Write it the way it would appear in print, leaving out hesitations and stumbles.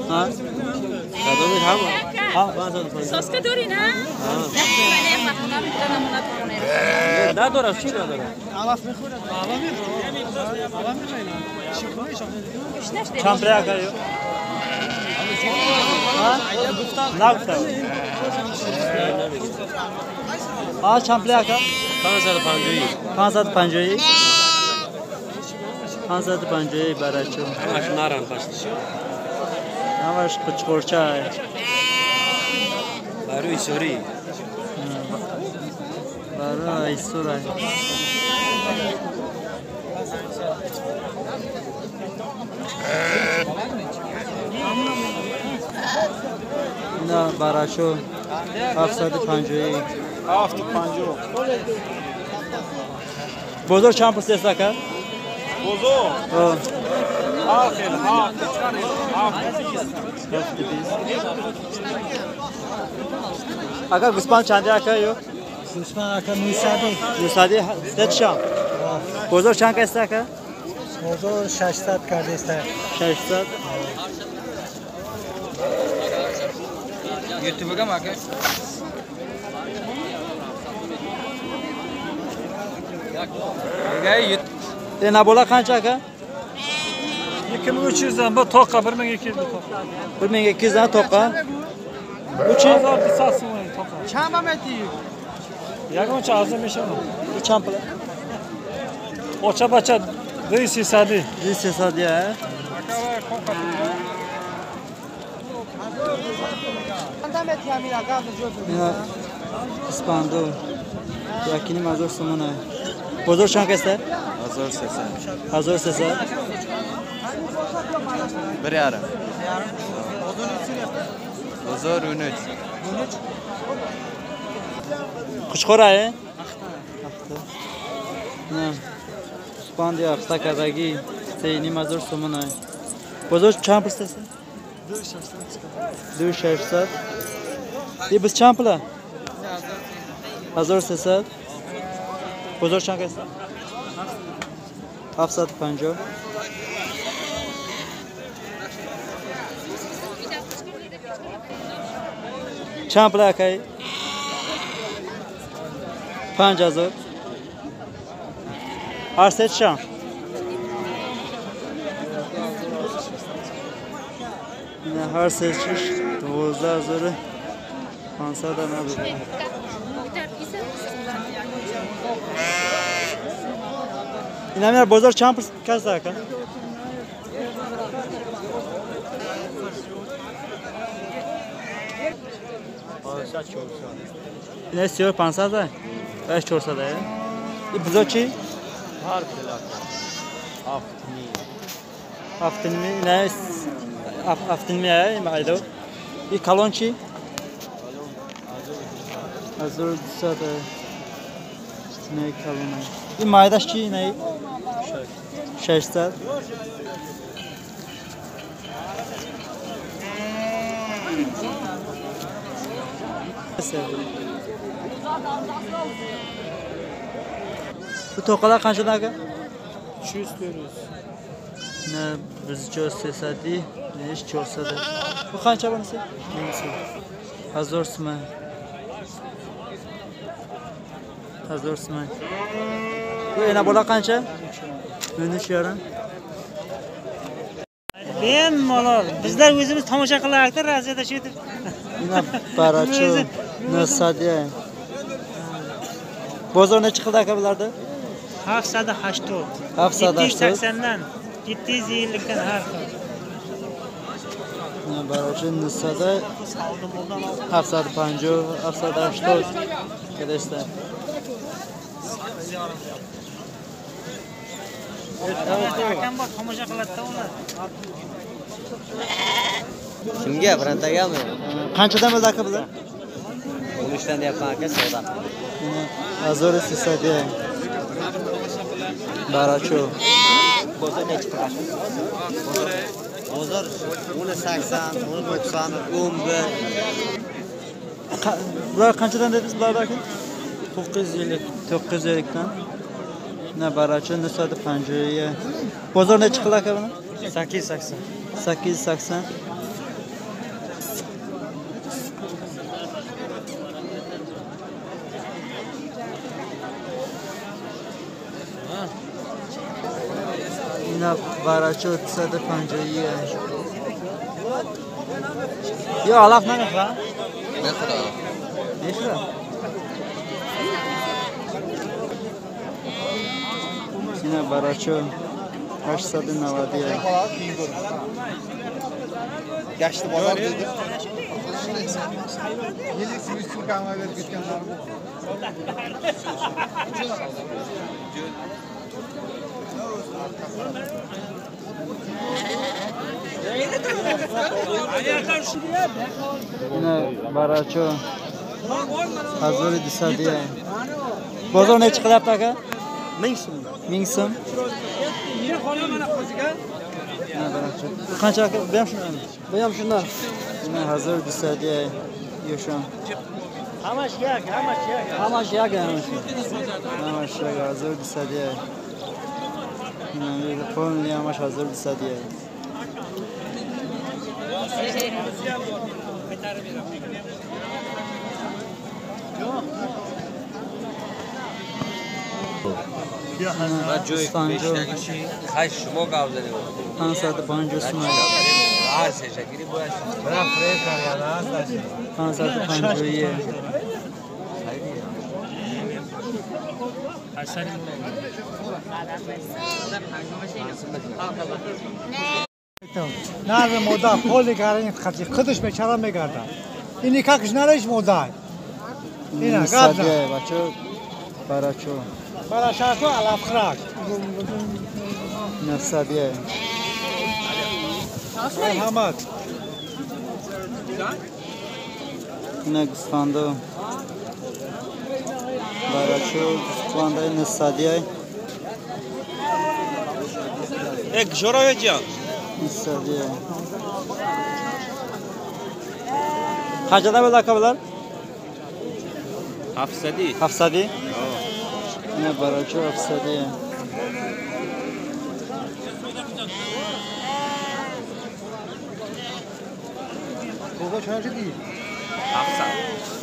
ها کدومی هم؟ ها سس که داری نه؟ ندارم چی ندارم؟ علف میخوره علف میخوره چند پریا کردی؟ ها نه گفتم ها چند پریا کرد؟ 550 550 برای چون همش نرم پشتش همش قچقورچه های بروی سوری برای ایسور های نه برای چون 750 بزرگ چند پس دسته کرد؟ بزرگ آخر ها اگر گوسپند چندی اکا یو؟ گوسفند اکا 900 900 ست شام بزرگ چند کسته اکا؟ بزرگ 600 کرده است 600 یوتیوب کم آکه اینا بالا قancha اکا؟ 2300 با توقع بر من 200 bir ming 200 dan to'qa bu chi 1200 so'm توقع چند متی یگان چه ازم میشه bu cham pula ocha bacha 2300 300 ya اینا اسپاندو یکینی مزار سمونه بزرگ چند کسته؟ 1300 بری آره بزرگ 13 قشقور های؟ نه اسپاندی افتا کدگی سینی مزار سمونه بزرگ چند پرسته؟ 2600 دی بس چند پلا؟ 1300 بزرگ چند کسته؟ 750 چند پلا اکایی؟ 5000 هر سه چند؟ نه هر سه چش 12500 نبود اینا میار بازار چند پرس کس اکا؟ اینا 3500 های؟ 400 های؟ این بزرگ چی؟ هر پلاک هفتنمی اینا هفتنمی های این مایدو این کلون چی؟ 1200 های نه کلون های این مایدش چی؟ نه 600 bu toqalar qanchadan aka? 200 ne biz 300 di, ne 400. Bu qancha bunisi? 1000 so'm. 1000 so'm. Bu ena bola qancha? 13.5. Bemalol. Bizlar o'zimiz tomosha qilardik, raziyada shu deb. Ina baracho, nasadiya. Bozor necha qildi aka bularda? 780. 780 dan 750 dan har xil. Ne baracho nasada 750, 780 kadesta. Akam bor tomosha qiladi ular. kimga birontagami Qanchadan bo'ldi aka bular? 13 dan deyapman aka savdo 1300 baracho. bozor nechi pul bozor 80 90 11 Bular qanchadan dedingiz bularda aka? 950. 950 dan. Ne baracho 950. Bozor nechi qildi aka buni? 880. 880. اینا براچه 350 یا علف نمیخواه؟ میخواه اینا براچه 890 Yaşlı bazar dedi. Yedik sivil kahve verip gitkenler bu. اینا براچه 1200 بازار ne çıkıyor taka? 1000 so'm. Ne براچه qancha beam shundan ne 1200 yosham Hamash yak. hamash yak 1200 ne polni hamash 1200 من جوی خیلی شما قابل نیم 550 so'm هر سه شکلی باید 550 نه مودا پولی کارین خطی خودش بیچاره میگرده. اینی کاکش نریش مودا. اینا گرده. بچه براچه برای شاکو علف خراک. 900 Hamad. اینا گوسفنده براچه گوسفنده 900 یک جورای جان 900 Kaçada böyle akabalar? 700 700 Ne baraço 700 Baba çarşı değil. 700